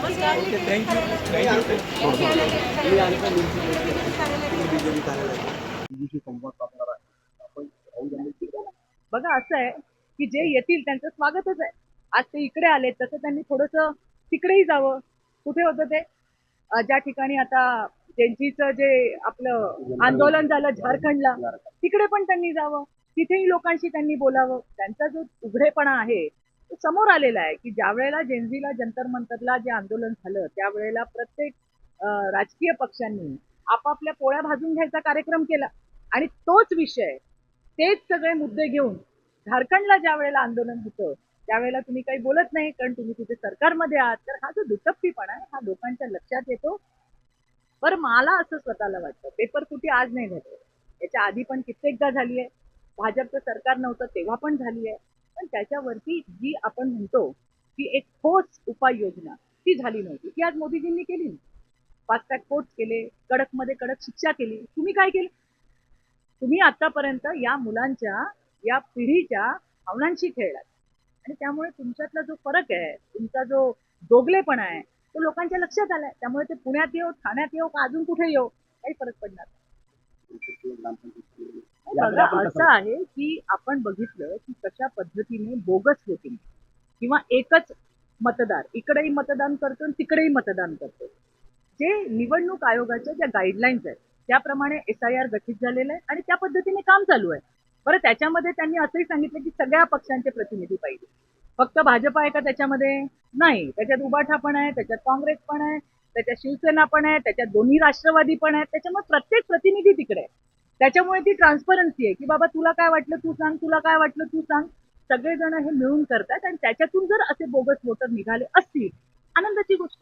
नमस्कार. Okay, thank you thank you. संवाद साधणार आहे. आपण राहुल गांधी बघा असं आहे की जे येतील त्यांचं स्वागतच आहे. आज ते इकडे आले तसं त्यांनी थोडंसं तिकडेही जावं. कुठे होतं ते ज्या ठिकाणी आता जयंतीचं जे आपलं आंदोलन झालं झारखंडला, तिकडे पण त्यांनी जावं. तिथेही लोकांशी त्यांनी बोलावं. त्यांचा जो उघडेपणा आहे तो समोर आलेला आहे की ज्या वेळेला जेनझीला जंतर मंतरला जे आंदोलन झालं त्यावेळेला प्रत्येक राजकीय पक्षांनी आपापल्या पोळ्या भाजून घ्यायचा कार्यक्रम केला आणि तोच विषय तेच सगळे मुद्दे घेऊन झारखंडला ज्या वेळेला आंदोलन होतं त्यावेळेला तुम्ही काही बोलत नाही कारण तुम्ही तिथे सरकारमध्ये आहात. तर हा जो दुटप्पीपणा आहे हा लोकांच्या लक्षात येतो. बरं मला असं स्वतःला वाटतं पेपर फुटी आज नाही झाली, याच्या आधी पण कित्येकदा झाली आहे. भाजपचं सरकार नव्हतं तेव्हा पण झाली आहे. पण त्याच्यावरती जी आपण म्हणतो की एक ठोस उपाययोजना ती झाली नव्हती, ती आज मोदीजींनी केली. फास्ट ट्रॅक कोर्ट्स केले, कडक मध्ये कडक शिक्षा केली. तुम्ही काय केलं? तुम्ही आतापर्यंत या मुलांच्या या पिढीच्या भावनांशी खेळलात आणि त्यामुळे तुमच्यातला जो फरक आहे, तुमचा जो दोगलेपणा आहे तो लोकांच्या लक्षात आलाय. त्यामुळे ते पुण्यात येऊ, ठाण्यात येऊ का अजून कुठे येऊ काही फरक पडणार नाही. बघा असं आहे की आपण बघितलं की कशा पद्धतीने बोगस वोटिंग किंवा एकच मतदार इकडेही मतदान करतो आणि तिकडेही मतदान करतो. जे निवडणूक आयोगाच्या ज्या गाईडलाईन्स आहेत त्याप्रमाणे SIR गठीत झालेलं आहे आणि त्या पद्धतीने काम चालू आहे. बरं त्याच्यामध्ये त्यांनी असंही सांगितलं की सगळ्या पक्षांचे प्रतिनिधी पाहिजे. फक्त भाजप आहे का त्याच्यामध्ये? नाही. त्याच्यात उबाठा पण आहे, त्याच्यात काँग्रेस पण आहे, त्याच्यात शिवसेना पण आहे, त्याच्यात दोन्ही राष्ट्रवादी पण आहेत. त्याच्यामुळे प्रत्येक प्रतिनिधी तिकडे आहे. त्याच्यामुळे ती ट्रान्सपरन्सी आहे की बाबा तुला काय वाटलं तू सांग, तुला काय वाटलं तू सांग. सगळेजण हे मिळून करतात आणि त्याच्यातून जर असे बोगस वोटर निघाले असतील आनंदाची गोष्ट.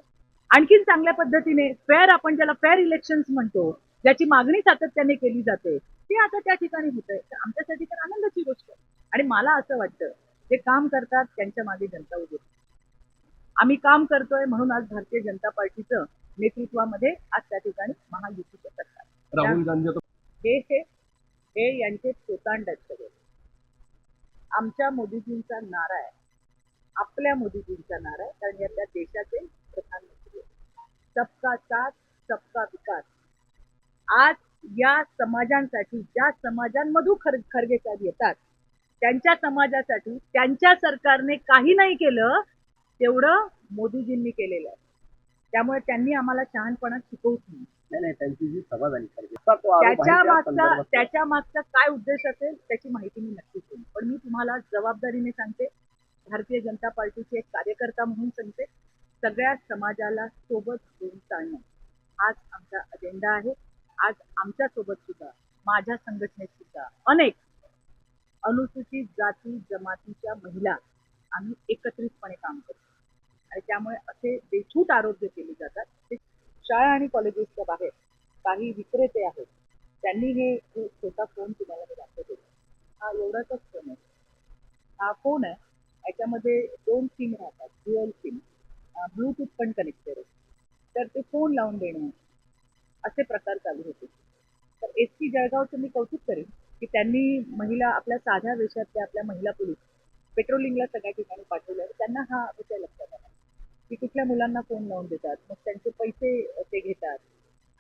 आणखीन चांगल्या पद्धतीने फेअर आपण ज्याला फेअर इलेक्शन्स म्हणतो, ज्याची मागणी सातत्याने केली जाते ते आता त्या ठिकाणी होत आहे. तर आमच्यासाठी तर आनंदाची गोष्ट आहे. आणि मला असं वाटतं जे काम करतात त्यांच्या मागे जनता उभी आहे. आम्ही काम करतोय म्हणून आज भारतीय जनता पार्टीचं नेतृत्वामध्ये आज त्या ठिकाणी महायुतीचं सरकार. राहुल गांधी आता हे हे हे यांचे चोतांड आहेत सगळे. आमच्या मोदीजींचा नारा आहे, आपल्या मोदीजींचा नारा आहे कारण या त्या देशाचे प्रधानमंत्री आहेत. सबका साथ सबका विकास. आज या समाजांसाठी ज्या समाजांमधून खरगे साहेब येतात त्यांच्या समाजासाठी त्यांच्या सरकारने काही नाही केलं तेवढं मोदीजींनी केलेलं आहे. त्यामुळे त्यांनी आम्हाला शहाणपणा शिकवूच नाही. नाही त्यांची जी सभा झाली तो आरोप आहे त्या संदर्भात त्याच्या मागचा काय उद्देश असेल त्याची माहिती मी नक्कीच देईन. पण मी तुम्हाला जबाबदारीने सांगते, भारतीय जनता पार्टीचे एक कार्यकर्ता म्हणून सांगते, सगळ्या समाजाला सोबत घेऊन चालणं आज आमचा अजेंडा आहे. आज आमच्या सोबत सुद्धा माझ्या संघटनेत सुद्धा अनेक अनुसूचित जाती जमातीच्या महिला आम्ही एकत्रितपणे काम करतो आणि त्यामुळे असे बेछूट आरोप जे केले जातात ते शाळा आणि कॉलेजेसच्या बाहेर काही विक्रेते आहेत त्यांनी हे छोटा फोन तुम्हाला मी दाखवते. हा एवढाच फोन आहे. हा फोन आहे याच्यामध्ये 2 सिम राहतात, ड्युअल सिम, ब्लूटूथ पण कनेक्टेड आहे. तर ते फोन लावून देणे असे प्रकार चालू होते. तर SP जळगावचं मी कौतुक करेन की त्यांनी महिला आपल्या साध्या वेशातल्या आपल्या महिला पोलीस पेट्रोलिंगला सगळ्या ठिकाणी पाठवल्या. त्यांना हा विषय लक्षात आला की कुठल्या मुलांना फोन लावून देतात, मग त्यांचे पैसे ते घेतात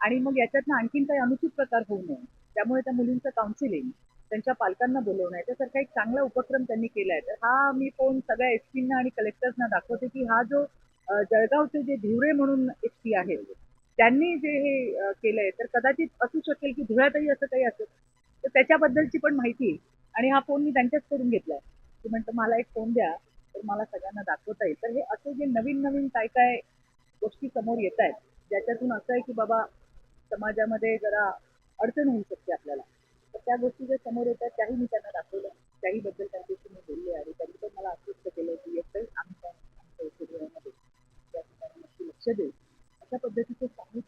आणि मग याच्यातनं आणखीन काही अनुचित प्रकार होऊ नये त्यामुळे त्या मुलींचं काउन्सिलिंग, त्यांच्या पालकांना बोलवणं याच्यासारखा एक चांगला उपक्रम त्यांनी केलाय. तर हा मी फोन सगळ्या SP आणि कलेक्टर्सना दाखवते की हा जो जळगावचे जे धिवरे म्हणून SP आहेत त्यांनी जे हे केलंय तर कदाचित असू शकेल की धुळ्यातही असं काही असेल तर त्याच्याबद्दलची पण माहिती. आणि हा फोन मी त्यांच्याच करून घेतलाय की म्हणतं मला एक फोन द्या तर मला सगळ्यांना दाखवता येईल. तर हे असे जे नवीन नवीन काय काय गोष्टी समोर येत आहेत ज्याच्यातून असं आहे की बाबा समाजामध्ये जरा अडचण होऊ शकते आपल्याला, तर त्या गोष्टी ज्या समोर येतात त्याही मी त्यांना दाखवल्या, त्याहीबद्दल त्यांच्याशी मी बोलले आणि त्यांनी पण मला आश्वस्त केलं की येत आम्ही आमच्या त्या ठिकाणी नक्की लक्ष देऊ. अशा पद्धतीचे काही